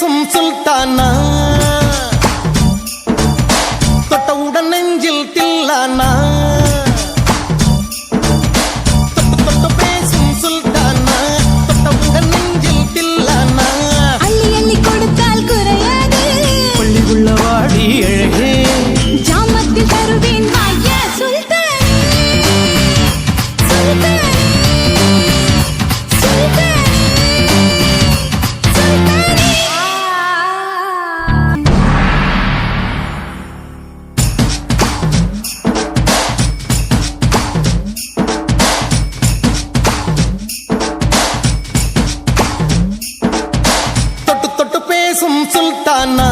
பேசும் சுல்தானா, தொட்டவுடன் நெஞ்சில் தில்லானா, தொட்டு பேசும் சுல்தானா, தொட்டவுடன் நெஞ்சில் தில்லானா, அள்ளி அள்ளி கொடுத்தால் குறையாது, பள்ளி உள்ள வாடி அழகே, ஜாமத்தில் தருவேன் வாயா சுல்தானே, சுல்தானே, சுல்தானே, சுல்தானே. தொட்டு தொட்டு பேசும் சுல்தானா.